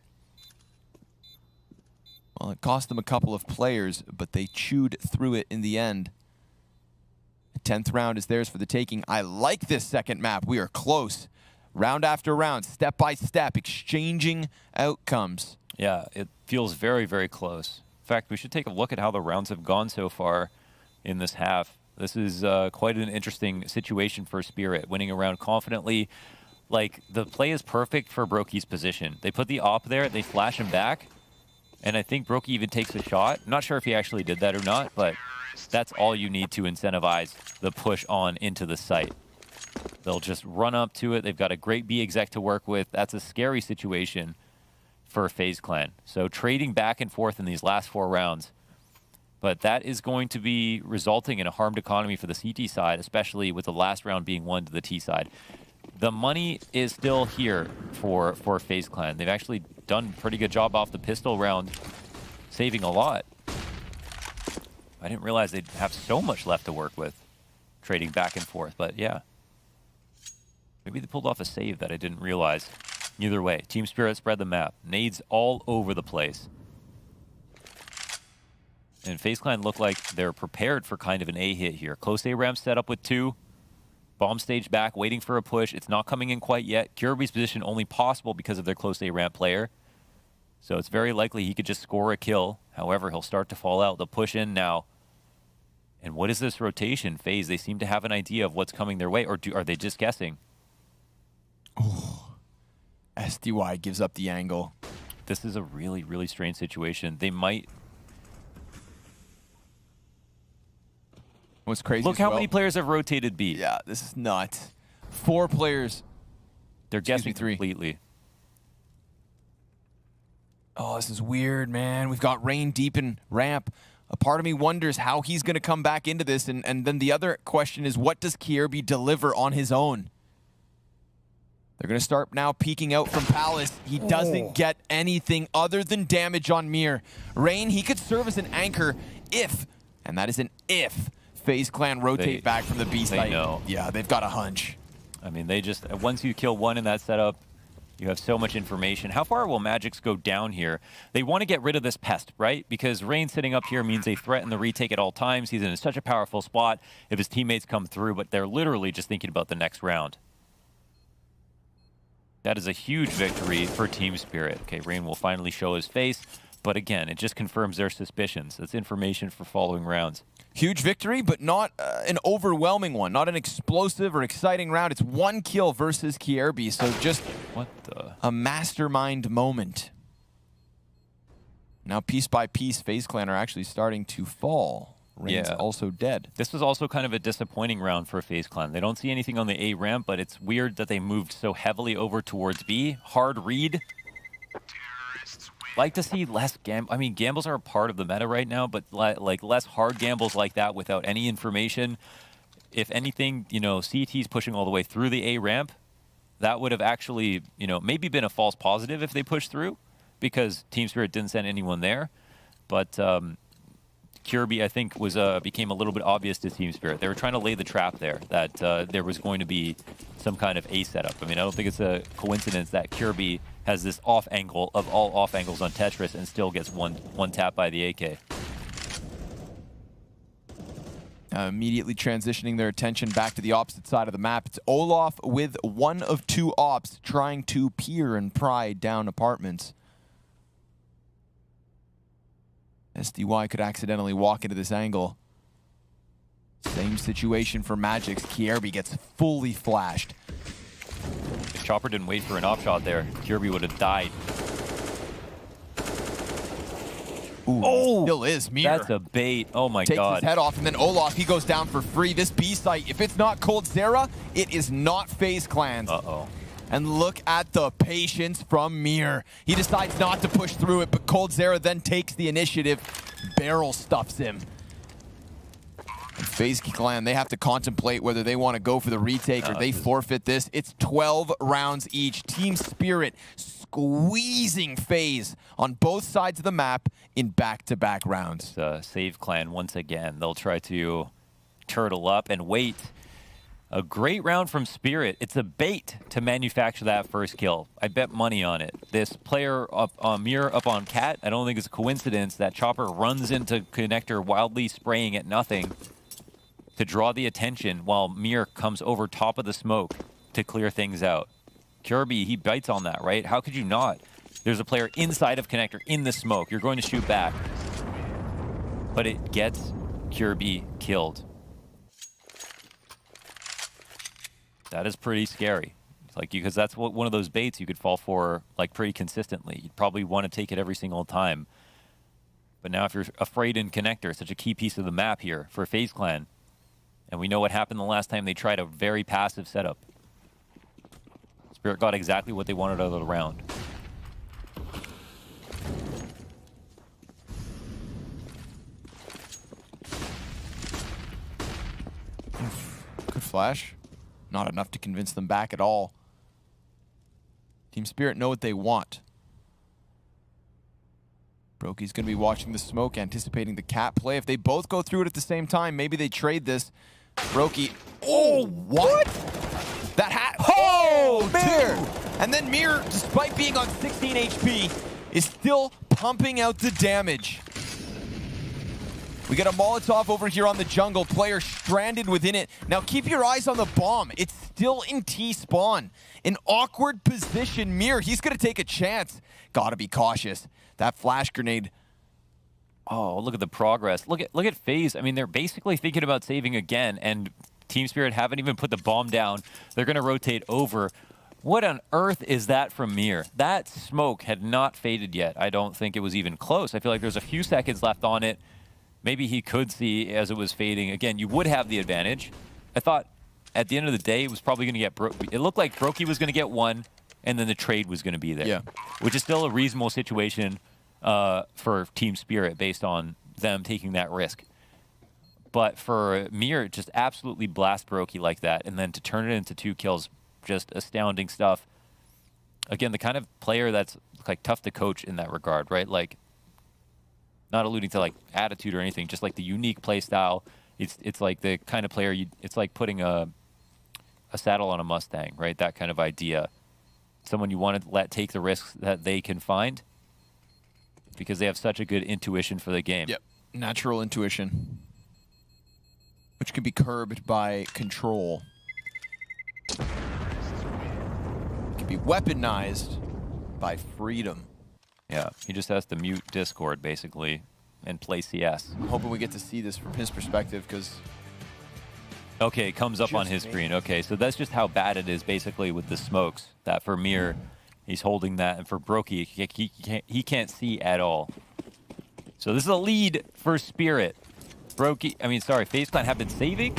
well, it cost them a couple of players, but they chewed through it in the end. The 10th round is theirs for the taking. I like this second map. We are close. Round after round, step by step, exchanging outcomes. Yeah, it feels very, very close. In fact, we should take a look at how the rounds have gone so far in this half. This is quite an interesting situation for Spirit, winning a round confidently. Like, the play is perfect for Brokey's position. They put the op there, they flash him back, and I think Brokey even takes a shot. I'm not sure if he actually did that or not, but that's all you need to incentivize the push on into the site. They'll just run up to it. They've got a great B exec to work with. That's a scary situation for FaZe Clan. So trading back and forth in these last 4 rounds. But that is going to be resulting in a harmed economy for the CT side, especially with the last round being won to the T side. The money is still here for FaZe Clan. They've actually done a pretty good job off the pistol round, saving a lot. I didn't realize they'd have so much left to work with, trading back and forth, but yeah. Maybe they pulled off a save that I didn't realize. Either way, Team Spirit spread the map. Nades all over the place. And FaZe Clan look like they're prepared for kind of an A hit here. Close A ramp set up with 2. Bomb stage back, waiting for a push. It's not coming in quite yet. Kierby's position only possible because of their close A ramp player. So it's very likely he could just score a kill. However, he'll start to fall out. They'll push in now. And what is this rotation? FaZe, they seem to have an idea of what's coming their way, or are they just guessing? Oh, SDY gives up the angle. This is a really, really strange situation. They might... What's crazy Look how many players have rotated B. Yeah, this is nuts. 4 players. They're guessing 3. completely. Oh, this is weird, man. We've got Rain deep in ramp. a part of me wonders how he's going to come back into this. And then the other question is, what does Kierby deliver on his own? They're going to start now peeking out from Palace. He doesn't get anything other than damage on Mir. Rain, he could serve as an anchor if, and that is an if, FaZe Clan rotate back from the B site. They know. Yeah, they've got a hunch. I mean, they just, once you kill one in that setup, you have so much information. How far will Magix go down here? They want to get rid of this pest, right? Because Rain sitting up here means they threaten the retake at all times. He's in such a powerful spot if his teammates come through, but they're literally just thinking about the next round. That is a huge victory for Team Spirit. Okay, Rain will finally show his face, but again, it just confirms their suspicions. It's information for following rounds. Huge victory, but not an overwhelming one. Not an explosive or exciting round. It's 1 kill versus Kierby, so just a mastermind moment. Now, piece by piece, FaZe Clan are actually starting to fall. Rain's also dead. This was also kind of a disappointing round for FaZe Clan. They don't see anything on the A ramp, but it's weird that they moved so heavily over towards B. Hard read. Like to see less I mean, gambles are a part of the meta right now, but like less hard gambles like that without any information. If anything, you know, CT's pushing all the way through the A ramp. That would have actually, you know, maybe been a false positive if they pushed through, because Team Spirit didn't send anyone there. But Kierby, I think, became a little bit obvious to Team Spirit. They were trying to lay the trap there, that there was going to be some kind of A setup. I mean, I don't think it's a coincidence that Kierby has this off angle of all off angles on Tetris and still gets one tap by the AK. Immediately transitioning their attention back to the opposite side of the map. It's Olaf with 1 of 2 ops trying to peer and pry down apartments. SDY could accidentally walk into this angle. Same situation for Magix. Kierby gets fully flashed. If Chopper didn't wait for an off shot there, Kierby would have died. Ooh, still is. Mir That's a bait. Oh my God. Takes his head off, and then Olaf, he goes down for free. This B site, if it's not coldzera, it is not FaZe Clans. Uh-oh. And look at the patience from Mir. He decides not to push through it, but coldzera then takes the initiative. Barrel stuffs him. And FaZe Clan, they have to contemplate whether they want to go for the retake or they forfeit this. It's 12 rounds each. Team Spirit squeezing FaZe on both sides of the map in back-to-back rounds. Save Clan once again. They'll try to turtle up and wait. A great round from Spirit. It's a bait to manufacture that first kill. I bet money on it. This player up on Mir up on Cat, I don't think it's a coincidence that Chopper runs into Connector wildly spraying at nothing to draw the attention while Mir comes over top of the smoke to clear things out. Kierby, he bites on that, right? How could you not? There's a player inside of Connector in the smoke. You're going to shoot back. But it gets Kierby killed. That is pretty scary. It's like, because that's one of those baits you could fall for like pretty consistently. You'd probably want to take it every single time. But now if you're afraid in Connector, such a key piece of the map here for FaZe Clan, and we know what happened the last time they tried a very passive setup. Spirit got exactly what they wanted out of the round. Good flash. Not enough to convince them back at all. Team Spirit know what they want. Brokey's going to be watching the smoke, anticipating the cat play. If they both go through it at the same time, maybe they trade this. Brokey. Oh, what? That hat. Oh, Mir! And then Mir, despite being on 16 HP, is still pumping out the damage. We got a Molotov over here on the jungle. Player stranded within it. Now keep your eyes on the bomb. It's still in T-spawn. An awkward position. Mir, he's going to take a chance. Gotta be cautious. That flash grenade. Oh, look at the progress. Look at FaZe. I mean, they're basically thinking about saving again, and Team Spirit haven't even put the bomb down. They're going to rotate over. What on earth is that from Mir? That smoke had not faded yet. I don't think it was even close. I feel like there's a few seconds left on it. Maybe he could see as it was fading. Again, you would have the advantage. I thought at the end of the day, it was probably going to get it looked like Brokey was going to get one, and then the trade was going to be there. Yeah. Which is still a reasonable situation for Team Spirit based on them taking that risk. But for Mir, just absolutely blast Brokey like that, and then to turn it into 2 kills, just astounding stuff. Again, the kind of player that's like tough to coach in that regard, right? Like, not alluding to like attitude or anything, just like the unique play style. It's like the kind of player it's like putting a saddle on a Mustang, right? That kind of idea. Someone you want to let take the risks that they can find because they have such a good intuition for the game. Yep, natural intuition, which can be curbed by control. It can be weaponized by freedom. Yeah, he just has to mute Discord, basically, and play CS. I'm hoping we get to see this from his perspective, because... Okay, it comes up on his screen. Okay, so that's just how bad it is, basically, with the smokes. That for Mir, he's holding that, and for Brokey, he can't see at all. So this is a lead for Spirit. FaZe Clan have been saving,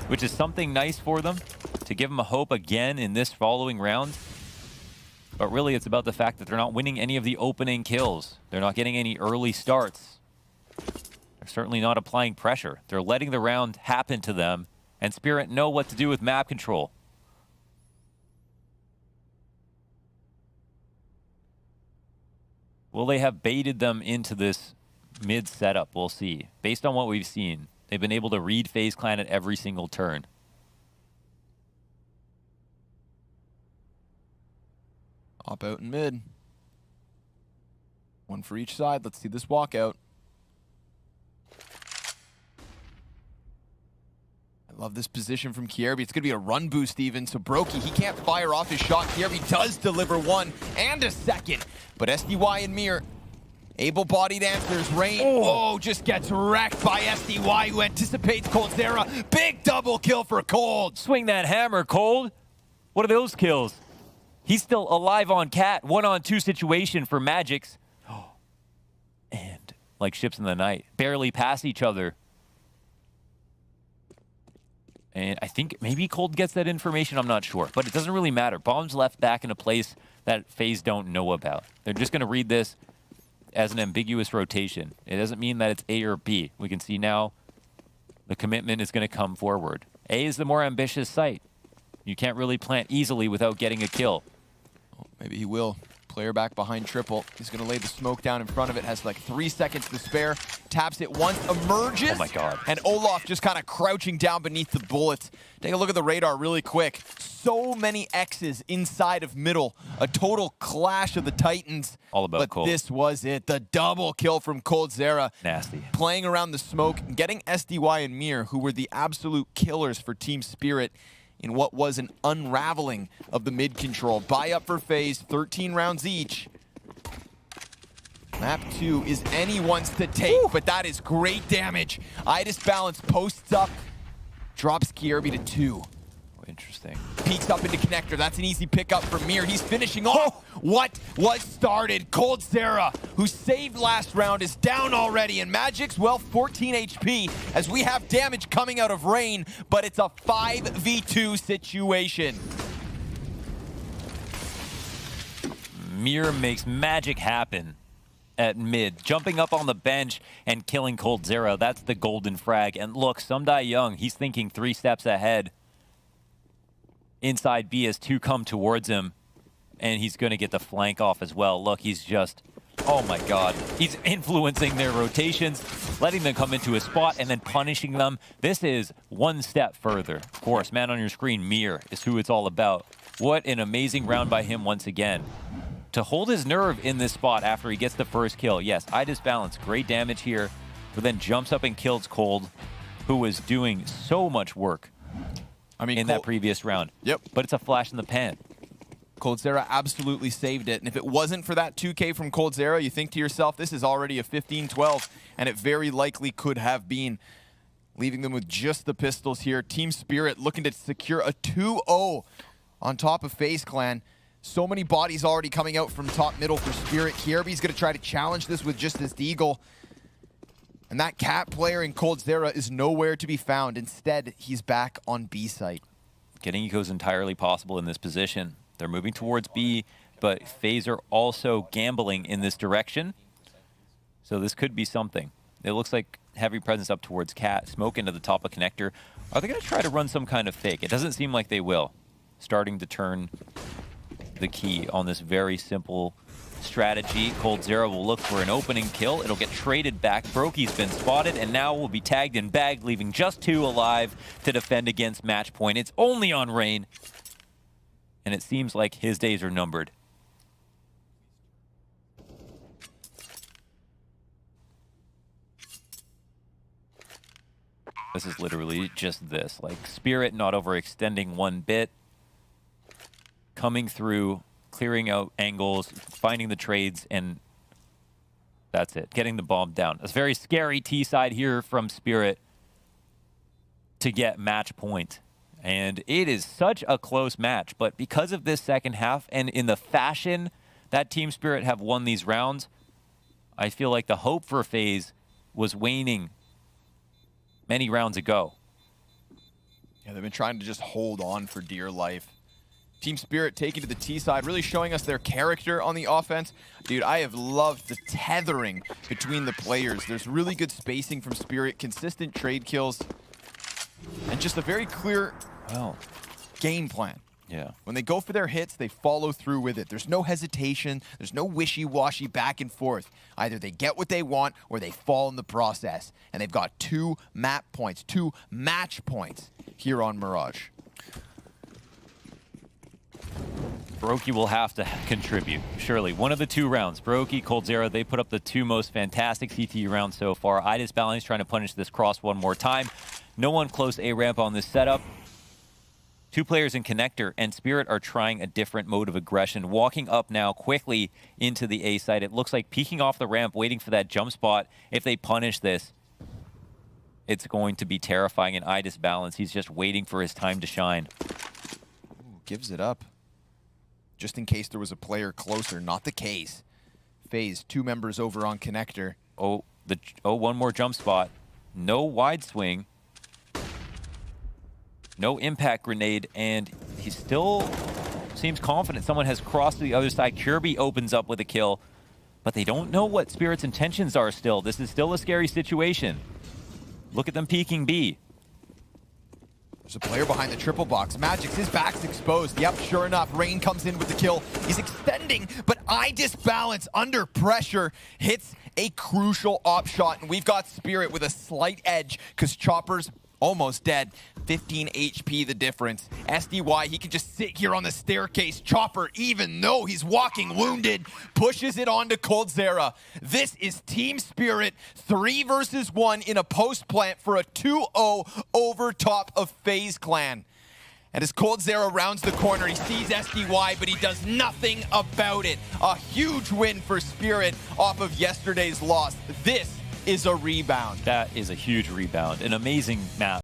which is something nice for them, to give them a hope again in this following round. But really, it's about the fact that they're not winning any of the opening kills. They're not getting any early starts. They're certainly not applying pressure. They're letting the round happen to them, and Spirit know what to do with map control. Will they have baited them into this mid setup? We'll see. Based on what we've seen, they've been able to read FaZe Clan at every single turn. Op out in mid. One for each side. Let's see this walkout. I love this position from Kierby. It's going to be a run boost even, so Brokey, he can't fire off his shot. Kierby does deliver one and a second, but SDY and Mir, able-bodied answers. Rain, just gets wrecked by SDY, who anticipates coldzera. Big double kill for Cold. Swing that hammer, Cold. What are those kills? He's still alive on Cat. 1-on-2 situation for Magics. And like ships in the night, barely pass each other. And I think maybe Cold gets that information, I'm not sure. But it doesn't really matter. Bomb's left back in a place that FaZe don't know about. They're just going to read this as an ambiguous rotation. It doesn't mean that it's A or B. We can see now the commitment is going to come forward. A is the more ambitious site. You can't really plant easily without getting a kill. Oh, maybe he will. Player back behind triple. He's going to lay the smoke down in front of it. Has like 3 seconds to spare. Taps it once. Emerges. Oh my god. And Olaf just kind of crouching down beneath the bullets. Take a look at the radar really quick. So many X's inside of middle. A total clash of the Titans. All about Cold. But this was it. The double kill from coldzera. Nasty. Playing around the smoke. Getting SDY and Mir, who were the absolute killers for Team Spirit, in what was an unraveling of the mid control. Buy up for FaZe, 13 rounds each. Map 2 is anyone's to take, but that is great damage. Idis Balance posts up, drops Kierby to 2. Interesting. Peeks up into connector. That's an easy pickup from Mir. He's finishing off what was started. coldzera, who saved last round, is down already. And Magic's, well, 14 HP as we have damage coming out of Rain, but it's a 5v2 situation. Mir makes magic happen at mid, jumping up on the bench and killing coldzera. That's the golden frag. And look, Sumdai Young, he's thinking 3 steps ahead. Inside B as 2 come towards him, and he's going to get the flank off as well. Look, he's just, oh my god. He's influencing their rotations, letting them come into a spot, and then punishing them. This is one step further. Of course, man on your screen, Mir, is who it's all about. What an amazing round by him once again. To hold his nerve in this spot after he gets the first kill. Yes, Idis Balance, great damage here, but then jumps up and kills Cold, who was doing so much work. I mean, in that previous round. Yep. But it's a flash in the pan. coldzera absolutely saved it. And if it wasn't for that 2K from coldzera, you think to yourself, this is already a 15-12, and it very likely could have been. Leaving them with just the pistols here. Team Spirit looking to secure a 2-0 on top of FaZe Clan. So many bodies already coming out from top middle for Spirit. Kierby's going to try to challenge this with just his Deagle. And that Cat player in coldzera is nowhere to be found. Instead, he's back on B site. Getting eco is entirely possible in this position. They're moving towards B, but FaZe are also gambling in this direction. So this could be something. It looks like heavy presence up towards Cat, smoke into the top of connector. Are they going to try to run some kind of fake? It doesn't seem like they will. Starting to turn the key on this very simple strategy. coldzera will look for an opening kill. It'll get traded back. Broky's been spotted and now will be tagged and bagged, leaving just 2 alive to defend against match point. It's only on Rain, and it seems like his days are numbered. This is literally just this, like Spirit not overextending one bit, coming through, clearing out angles, finding the trades, and that's it, getting the bomb down. It's very scary T-side here from Spirit to get match point. And it is such a close match, but because of this second half and in the fashion that Team Spirit have won these rounds, I feel like the hope for Faze was waning many rounds ago. Yeah, they've been trying to just hold on for dear life. Team Spirit taking to the T side, really showing us their character on the offense. Dude, I have loved the tethering between the players. There's really good spacing from Spirit, consistent trade kills, and just a very clear game plan. Yeah. When they go for their hits, they follow through with it. There's no hesitation. There's no wishy-washy back and forth. Either they get what they want or they fall in the process. And they've got 2 map points, 2 match points here on Mirage. Broky will have to contribute, surely. One of the 2 rounds. Broky, coldzera, they put up the 2 most fantastic CTE rounds so far. iDisbalance trying to punish this cross one more time. No one close A ramp on this setup. 2 players in connector, and Spirit are trying a different mode of aggression. Walking up now quickly into the A side. It looks like peeking off the ramp, waiting for that jump spot. If they punish this, it's going to be terrifying. And iDisbalance, he's just waiting for his time to shine. Ooh, gives it up. Just in case there was a player closer. Not the case. Faze, 2 members over on connector. Oh, one more jump spot. No wide swing. No impact grenade, and he still seems confident. Someone has crossed to the other side. Kirby opens up with a kill, but they don't know what Spirit's intentions are still. This is still a scary situation. Look at them peeking B. There's a player behind the triple box. Magic's, his back's exposed. Yep, sure enough, Rain comes in with the kill. He's extending, but iDisbalance under pressure hits a crucial op shot, and we've got Spirit with a slight edge because Chopper's almost dead. 15 HP the difference. SDY, he can just sit here on the staircase. Chopper, even though he's walking wounded, pushes it onto coldzera. This is Team Spirit 3 versus 1 in a post plant for a 2-0 over top of Faze Clan. And as coldzera rounds the corner, he sees SDY, but he does nothing about it. A huge win for Spirit off of yesterday's loss. This is a rebound. That is a huge rebound. An amazing map.